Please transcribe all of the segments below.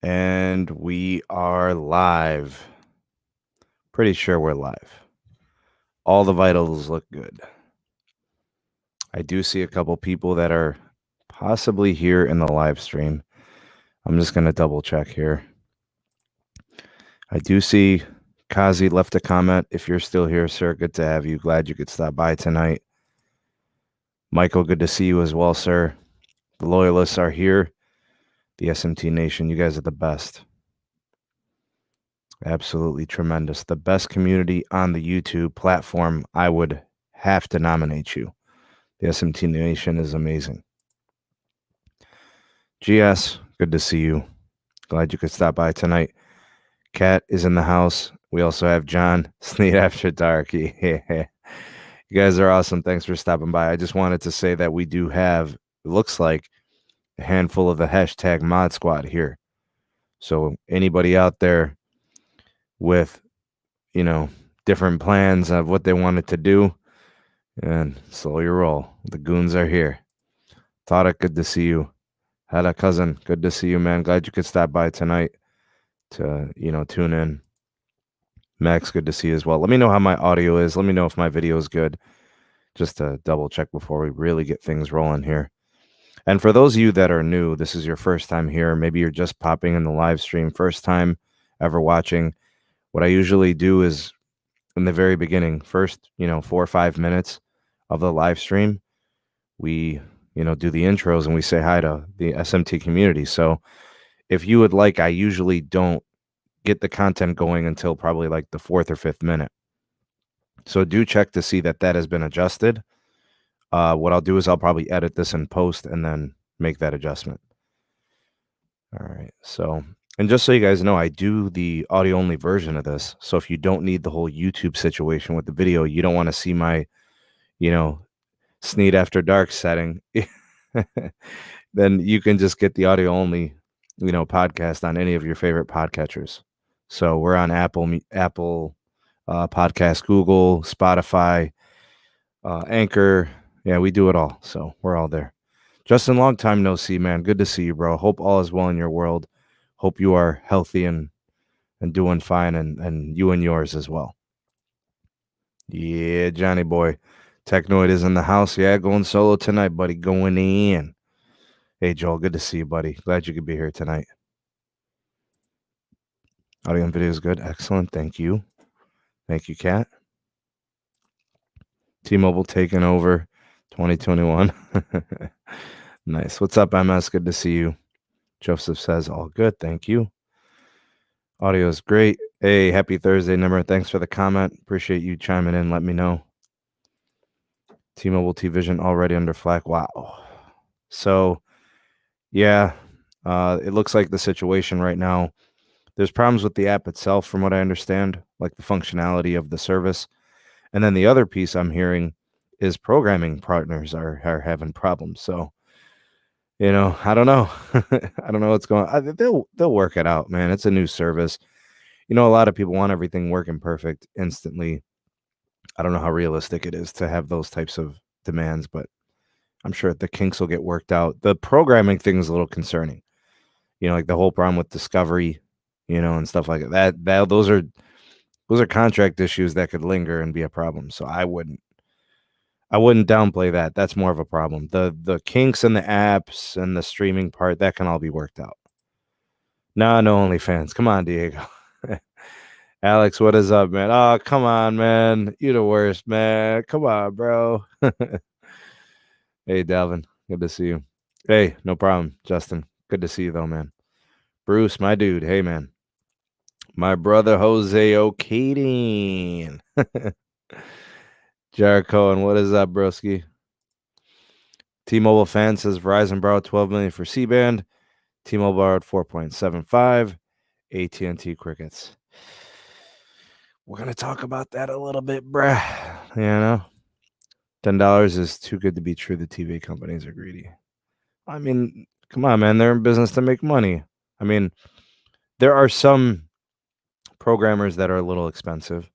And we are live. Pretty sure we're live. All the vitals look good. I do see a couple people that are possibly here in the live stream. I'm just going to double check here. I do see Kazi left a comment. If you're still here, sir, good to have you. Glad you could stop by tonight. Michael, good to see you as well, sir. The loyalists are here. The SMT Nation, you guys are the best. Absolutely tremendous. The best community on the YouTube platform. I would have to nominate you. The SMT Nation is amazing. GS, good to see you. Glad you could stop by tonight. Kat is in the house. We also have John, Sneed After Dark. Yeah. You guys are awesome. Thanks for stopping by. I just wanted to say that we do have, it looks like, a handful of the hashtag mod squad here. So anybody out there with, different plans of what they wanted to do, and slow your roll. The goons are here. Tarek, good to see you. Hada, cousin, good to see you, man. Glad you could stop by tonight to, tune in. Max, good to see you as well. Let me know how my audio is. Let me know if my video is good, just to double check before we really get things rolling here. And for those of you that are new, this is your first time here. Maybe you're just popping in the live stream, first time ever watching. What I usually do is in the very beginning, first, 4 or 5 minutes of the live stream, we, do the intros and we say hi to the SMT community. So if you would like, I usually don't get the content going until probably like the 4th or 5th minute. So do check to see that has been adjusted. What I'll do is I'll probably edit this in post and then make that adjustment. All right. So, and just so you guys know, I do the audio only version of this. So if you don't need the whole YouTube situation with the video, you don't want to see my, Sneed After Dark setting, then you can just get the audio only, podcast on any of your favorite podcatchers. So we're on Apple Podcast, Google, Spotify, Anchor. Yeah, we do it all. So we're all there. Justin, long time no see, man. Good to see you, bro. Hope all is well in your world. Hope you are healthy and doing fine, and you and yours as well. Yeah, Johnny boy. Technoid is in the house. Yeah, going solo tonight, buddy. Going in. Hey, Joel, good to see you, buddy. Glad you could be here tonight. Audio and video is good. Excellent. Thank you. Thank you, Kat. T-Mobile taking over 2021. Nice. What's up, MS? Good to see you. Joeseph says, all good. Thank you. Audio is great. Hey, happy Thursday, Nimmer. Thanks for the comment. Appreciate you chiming in. Let me know. T-Mobile T-Vision already under flak. Wow. So, yeah, it looks like the situation right now, there's problems with the app itself, from what I understand, like the functionality of the service. And then the other piece I'm hearing is programming partners are having problems. So, I don't know. I don't know what's going on. They'll work it out, man. It's a new service. A lot of people want everything working perfect instantly. I don't know how realistic it is to have those types of demands, but I'm sure the kinks will get worked out. The programming thing is a little concerning. Like the whole problem with Discovery, and stuff like that. Those are contract issues that could linger and be a problem. So I wouldn't downplay that. That's more of a problem. The kinks and the apps and the streaming part, that can all be worked out. No OnlyFans. Come on, Diego. Alex, what is up, man? Oh, come on, man. You're the worst, man. Come on, bro. Hey, Dalvin. Good to see you. Hey, no problem, Justin. Good to see you, though, man. Bruce, my dude. Hey, man. My brother, Jose O'Kadeen. Jericho, and what is up, broski? T-Mobile fan says Verizon borrowed $12 million for C-band. T-Mobile borrowed 4.75. AT&T crickets. We're going to talk about that a little bit, bruh. $10 is too good to be true. The TV companies are greedy. I mean, come on, man. They're in business to make money. I mean, there are some programmers that are a little expensive,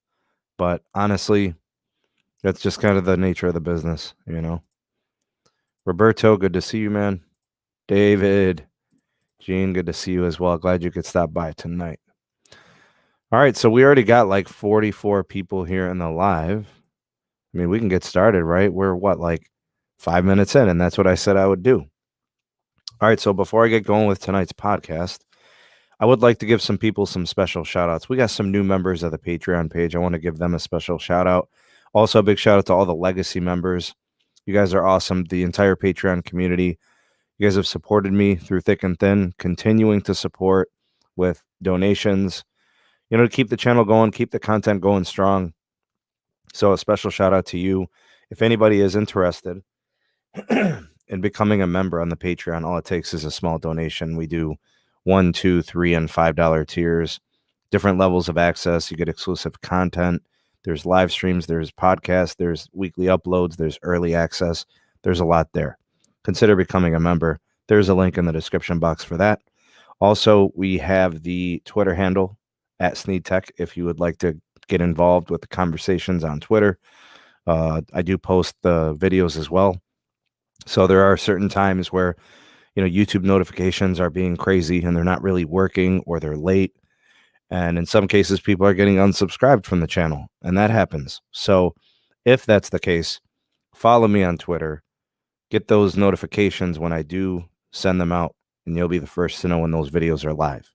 but honestly, that's just kind of the nature of the business, Roberto, good to see you, man. David, Gene, good to see you as well. Glad you could stop by tonight. All right, so we already got like 44 people here in the live. I mean, we can get started, right? We're like 5 minutes in, and that's what I said I would do. All right, so before I get going with tonight's podcast, I would like to give some people some special shout outs. We got some new members of the Patreon page. I want to give them a special shout out. Also, a big shout out to all the legacy members. You guys are awesome. The entire Patreon community. You guys have supported me through thick and thin, continuing to support with donations, to keep the channel going, keep the content going strong. So a special shout out to you. If anybody is interested in becoming a member on the Patreon, all it takes is a small donation. We do $1, $2, $3, and $5 tiers, different levels of access. You get exclusive content. There's live streams, there's podcasts, there's weekly uploads, there's early access. There's a lot there. Consider becoming a member. There's a link in the description box for that. Also, we have the Twitter handle at SneedTech if you would like to get involved with the conversations on Twitter. I do post the videos as well. So there are certain times where, YouTube notifications are being crazy and they're not really working or they're late. And in some cases, people are getting unsubscribed from the channel, and that happens. So if that's the case, follow me on Twitter. Get those notifications when I do send them out, and you'll be the first to know when those videos are live.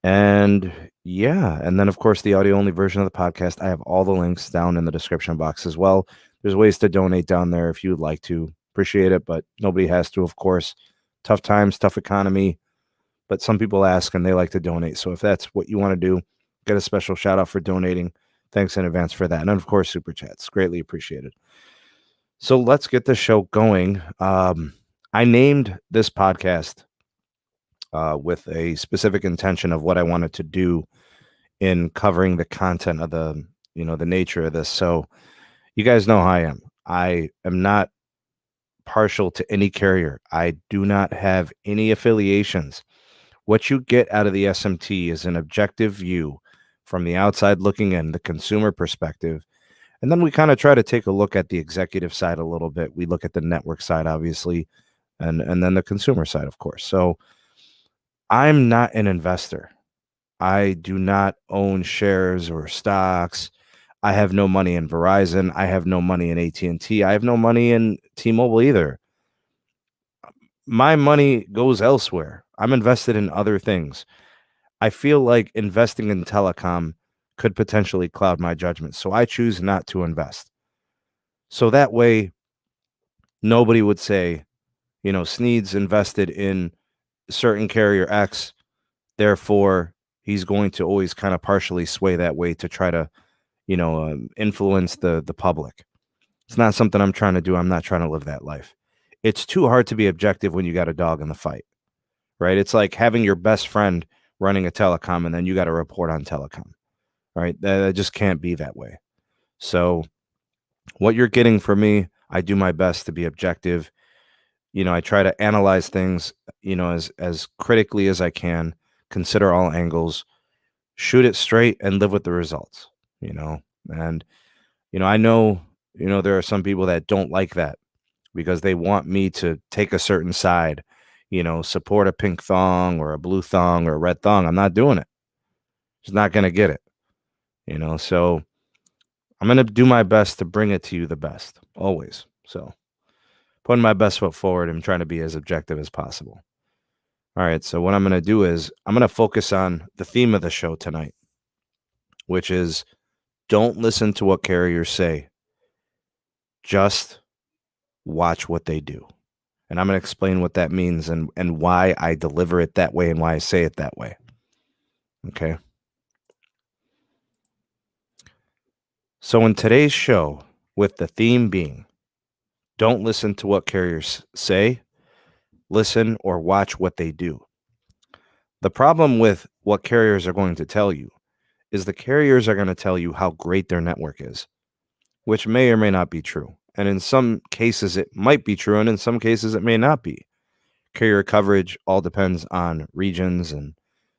And yeah, and then of course the audio only version of the podcast, I have all the links down in the description box as well. There's ways to donate down there if you would like to. Appreciate it, but nobody has to, of course. Tough times, tough economy, but some people ask and they like to donate. So if that's what you want to do, get a special shout out for donating. Thanks in advance for that. And of course, super chats, greatly appreciated. So let's get the show going. I named this podcast with a specific intention of what I wanted to do in covering the content of the nature of this. So you guys know how I am. I am not partial to any carrier. I do not have any affiliations. What you get out of the SMT is an objective view from the outside looking in, the consumer perspective. And then we kind of try to take a look at the executive side a little bit. We look at the network side, obviously, and then the consumer side, of course. So I'm not an investor. I do not own shares or stocks. I have no money in Verizon. I have no money in AT&T. I have no money in T-Mobile either. My money goes elsewhere. I'm invested in other things. I feel like investing in telecom could potentially cloud my judgment. So I choose not to invest. So that way, nobody would say, Sneed's invested in certain carrier X. Therefore, he's going to always kind of partially sway that way to try to influence the public. It's not something I'm trying to do. I'm not trying to live that life. It's too hard to be objective when you got a dog in the fight, right? It's like having your best friend running a telecom and then you got to report on telecom, right? That just can't be that way. So what you're getting from me, I do my best to be objective. I try to analyze things, as critically as I can, consider all angles, shoot it straight and live with the results. And I know there are some people that don't like that because they want me to take a certain side, support a pink thong or a blue thong or a red thong. I'm not doing it. Just not going to get it. So I'm going to do my best to bring it to you the best always. So putting my best foot forward and trying to be as objective as possible. All right, so what I'm going to do is I'm going to focus on the theme of the show tonight, which is don't listen to what carriers say. Just watch what they do. And I'm going to explain what that means and why I deliver it that way and why I say it that way. Okay. So in today's show, with the theme being, don't listen to what carriers say, listen or watch what they do. The problem with what carriers are going to tell you is the carriers are going to tell you how great their network is, which may or may not be true. And in some cases, it might be true, and in some cases, it may not be. Carrier coverage all depends on regions and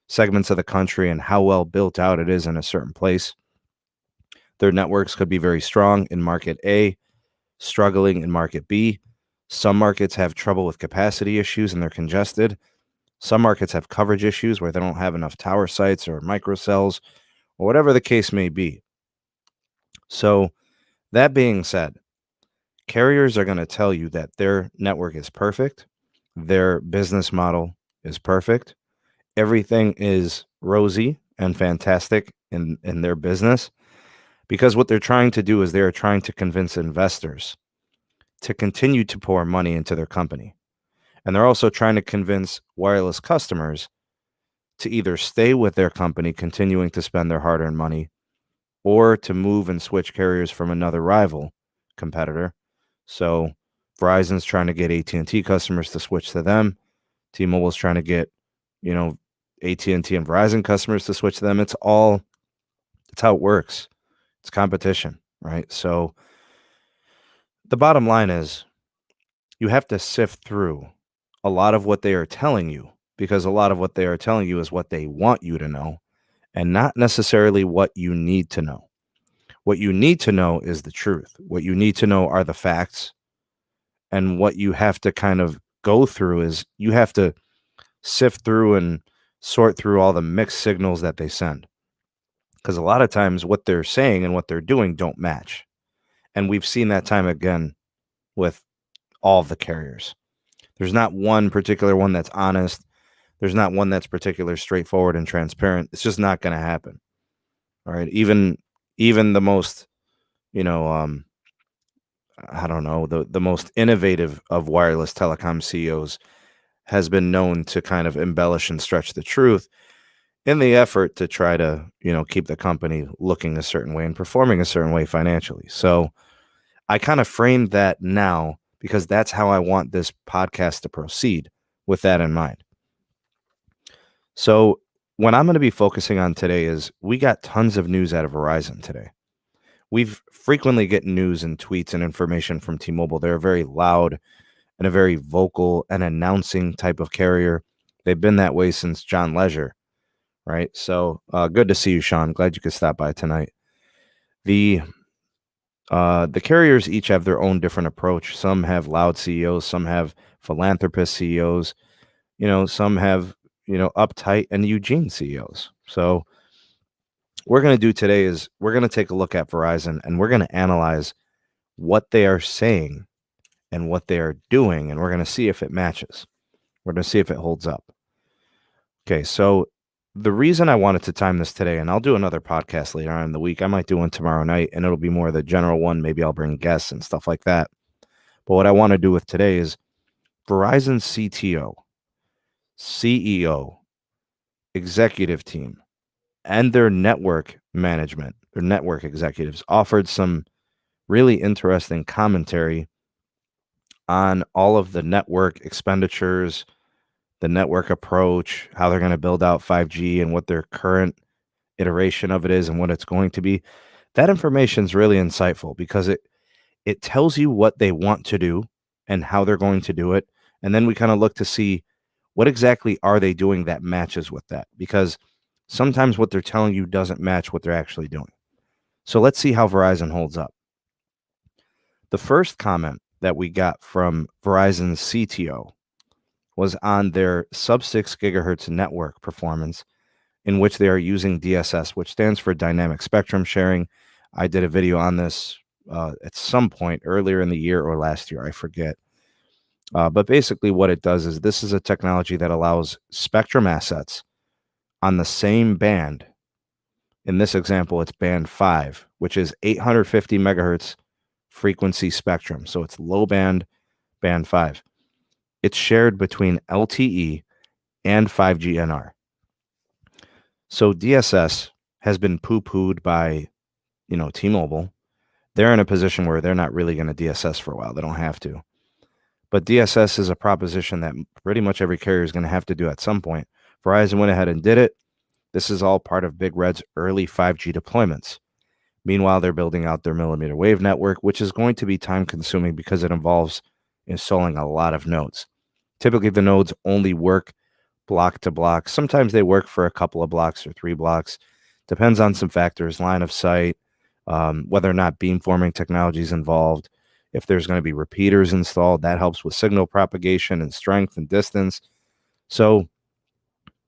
segments of the country and how well built out it is in a certain place. Their networks could be very strong in market A, struggling in market B. Some markets have trouble with capacity issues and they're congested. Some markets have coverage issues where they don't have enough tower sites or microcells or whatever the case may be. So that being said, carriers are going to tell you that their network is perfect, their business model is perfect, everything is rosy and fantastic in their business, because what they're trying to do is they're trying to convince investors to continue to pour money into their company. And they're also trying to convince wireless customers to either stay with their company, continuing to spend their hard-earned money, or to move and switch carriers from another rival competitor. So Verizon's trying to get AT&T customers to switch to them. T-Mobile's trying to get, AT&T and Verizon customers to switch to them. It's how it works. It's competition, right? So the bottom line is you have to sift through a lot of what they are telling you, because a lot of what they are telling you is what they want you to know and not necessarily what you need to know. What you need to know is the truth. What you need to know are the facts. And what you have to kind of go through is you have to sift through and sort through all the mixed signals that they send. Because a lot of times what they're saying and what they're doing don't match. And we've seen that time again with all of the carriers. There's not one particular one that's honest. There's not one that's particularly straightforward and transparent. It's just not going to happen. All right. Even the most, I don't know, the most innovative of wireless telecom CEOs has been known to kind of embellish and stretch the truth in the effort to try to, keep the company looking a certain way and performing a certain way financially. So I kind of framed that now because that's how I want this podcast to proceed, with that in mind. So what I'm going to be focusing on today is we got tons of news out of Verizon today. We've frequently get news and tweets and information from T-Mobile. They're very loud and a very vocal and announcing type of carrier. They've been that way since John Leisure, right? So good to see you, Sean. Glad you could stop by tonight. The carriers each have their own different approach. Some have loud CEOs, some have philanthropist CEOs, some have, uptight and Eugene CEOs. So what we're going to do today is we're going to take a look at Verizon and we're going to analyze what they are saying and what they are doing, and we're going to see if it matches. We're going to see if it holds up. Okay, so the reason I wanted to time this today, and I'll do another podcast later on in the week. I might do one tomorrow night, and it'll be more of the general one. Maybe I'll bring guests and stuff like that. But what I want to do with today is Verizon CTO, CEO, executive team, and their network management, their network executives, offered some really interesting commentary on all of the network expenditures, the network approach, how they're going to build out 5G and what their current iteration of it is and what it's going to be. That information is really insightful because it tells you what they want to do and how they're going to do it. And then we kind of look to see what exactly are they doing that matches with that, because sometimes what they're telling you doesn't match what they're actually doing. So let's see how Verizon holds up. The first comment that we got from Verizon's CTO was on their sub-6 gigahertz network performance, in which they are using DSS, which stands for Dynamic Spectrum Sharing. I did a video on this at some point earlier in the year or last year, I forget. But basically what it does is this is a technology that allows spectrum assets on the same band. In this example, it's band 5, which is 850 megahertz frequency spectrum. So it's low band, band 5. It's shared between LTE and 5G NR. So DSS has been poo-pooed by, T-Mobile. They're in a position where they're not really going to DSS for a while. They don't have to. But DSS is a proposition that pretty much every carrier is going to have to do at some point. Verizon went ahead and did it. This is all part of Big Red's early 5G deployments. Meanwhile, they're building out their millimeter wave network, which is going to be time-consuming because it involves installing a lot of nodes. Typically, the nodes only work block to block. Sometimes they work for a couple of blocks or 3 blocks. Depends on some factors, line of sight, whether or not beamforming technology is involved. If there's going to be repeaters installed, that helps with signal propagation and strength and distance. So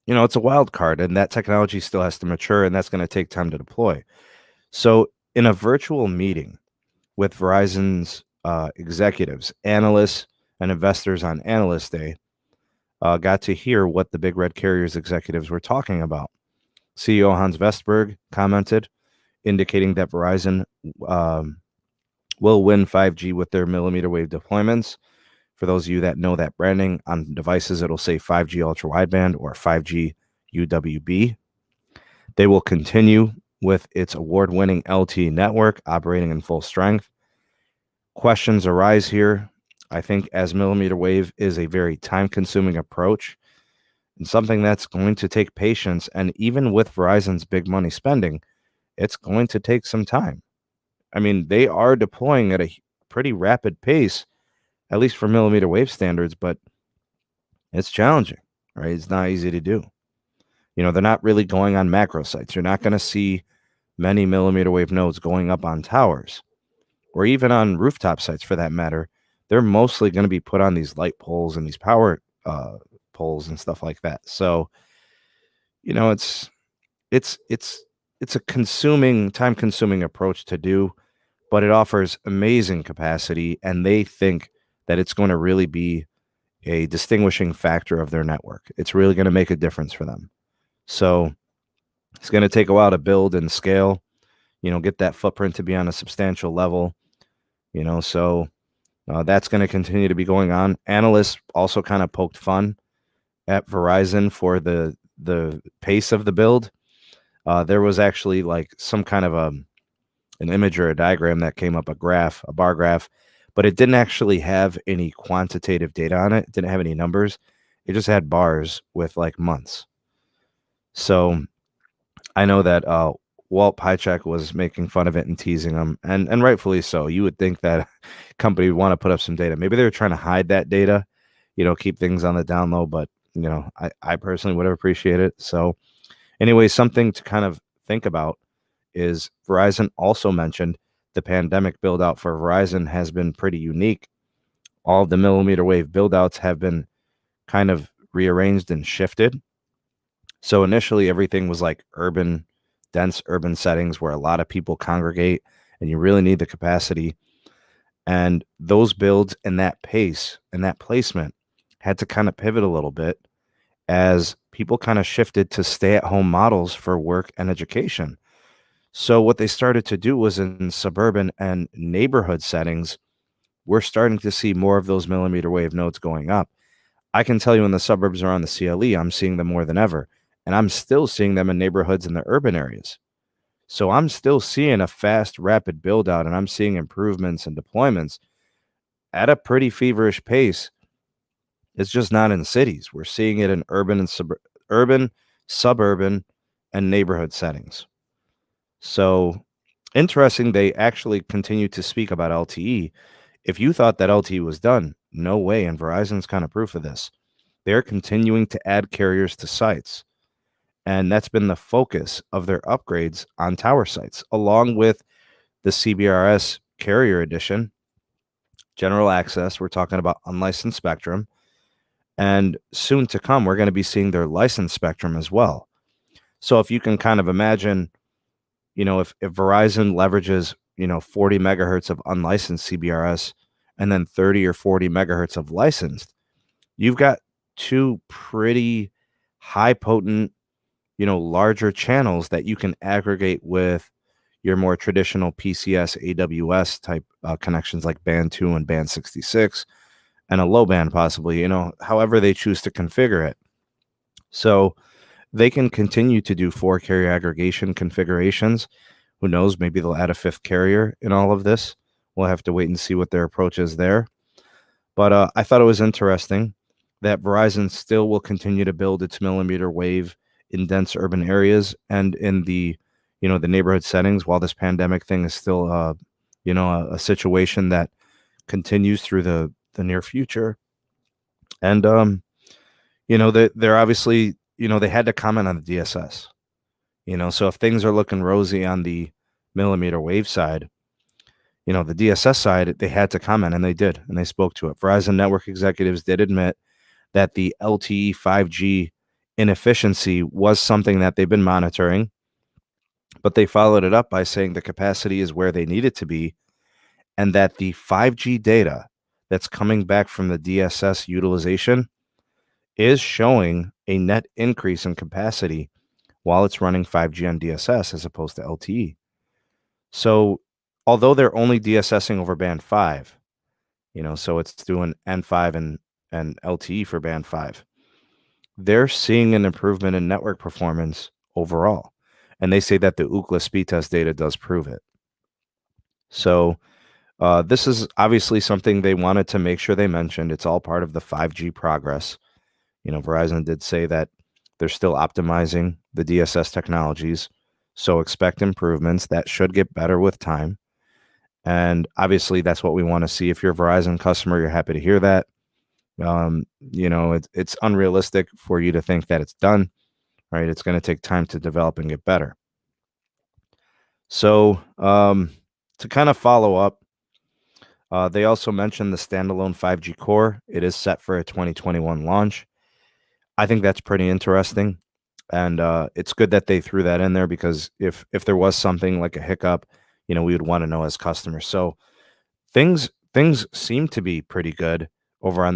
it's a wild card, and that technology still has to mature, and that's going to take time to deploy. So, in a virtual meeting with Verizon's executives, analysts, and investors on Analyst Day, got to hear what the big red carriers executives were talking about. CEO Hans Vestberg commented, indicating that Verizon will win 5G with their millimeter wave deployments. For those of you that know that branding on devices, it'll say 5G ultra wideband or 5G UWB. They will continue with its award-winning LTE network operating in full strength. Questions arise here. I think as millimeter wave is a very time-consuming approach and something that's going to take patience, and even with Verizon's big money spending, it's going to take some time. I mean, they are deploying at a pretty rapid pace, at least for millimeter wave standards, but it's challenging, right? It's not easy to do. They're not really going on macro sites. You're not going to see many millimeter wave nodes going up on towers or even on rooftop sites for that matter. They're mostly going to be put on these light poles and these power poles and stuff like that. So, it's a time consuming approach to do, but it offers amazing capacity, and they think that it's going to really be a distinguishing factor of their network. It's really going to make a difference for them. So it's going to take a while to build and scale, get that footprint to be on a substantial level, so that's going to continue to be going on. Analysts also kind of poked fun at Verizon for the pace of the build. There was actually like some kind of an image or a diagram that came up, a bar graph, but it didn't actually have any quantitative data on it. It didn't have any numbers. It just had bars with like months. So I know that Walt Pychek was making fun of it and teasing them, and rightfully so. You would think that company would want to put up some data. Maybe they were trying to hide that data, keep things on the down low, but I personally would have appreciated it. So anyway, something to kind of think about is Verizon also mentioned the pandemic build out for Verizon has been pretty unique. All of the millimeter wave build outs have been kind of rearranged and shifted. So initially everything was like dense urban settings where a lot of people congregate and you really need the capacity. And those builds and that pace and that placement had to kind of pivot a little bit as people kind of shifted to stay-at-home models for work and education. So what they started to do was in suburban and neighborhood settings, we're starting to see more of those millimeter wave nodes going up. I can tell you in the suburbs around the CLE, I'm seeing them more than ever. And I'm still seeing them in neighborhoods in the urban areas. So I'm still seeing a fast, rapid build out, and I'm seeing improvements and deployments at a pretty feverish pace. It's just not in cities. We're seeing it in urban, suburban, and neighborhood settings. So interesting, they actually continue to speak about LTE. If you thought that LTE was done, no way, and Verizon's kind of proof of this. They're continuing to add carriers to sites. And that's been the focus of their upgrades on tower sites, along with the CBRS carrier edition, general access. We're talking about unlicensed spectrum. And soon to come, we're going to be seeing their licensed spectrum as well. So if you can kind of imagine, if Verizon leverages, 40 megahertz of unlicensed CBRS and then 30 or 40 megahertz of licensed, you've got two pretty high potent, larger channels that you can aggregate with your more traditional PCS, AWS type connections like band 2 and band 66 and a low band possibly, however they choose to configure it. So they can continue to do 4 carrier aggregation configurations. Who knows? Maybe they'll add a 5th carrier in all of this. We'll have to wait and see what their approach is there. But I thought it was interesting that Verizon still will continue to build its millimeter wave in dense urban areas and in the, the neighborhood settings while this pandemic thing is still, a situation that continues through the near future. And, they're obviously, they had to comment on the DSS, so if things are looking rosy on the millimeter wave side, the DSS side, they had to comment, and they did, and they spoke to it. Verizon network executives did admit that the LTE 5G inefficiency was something that they've been monitoring, but they followed it up by saying the capacity is where they need it to be, and that the 5G data that's coming back from the DSS utilization is showing a net increase in capacity while it's running 5G on DSS as opposed to LTE. So although they're only DSSing over band 5, so it's doing N5 and LTE for band 5, they're seeing an improvement in network performance overall. And they say that the Ookla speed test data does prove it. So this is obviously something they wanted to make sure they mentioned. It's all part of the 5G progress. Verizon did say that they're still optimizing the DSS technologies. So expect improvements that should get better with time. And obviously, that's what we want to see. If you're a Verizon customer, you're happy to hear that. It's unrealistic for you to think that it's done, right? It's going to take time to develop and get better. So to kind of follow up, they also mentioned the standalone 5G core. It is set for a 2021 launch. I think that's pretty interesting. And it's good that they threw that in there, because if there was something like a hiccup, we would want to know as customers. So things seem to be pretty good over on the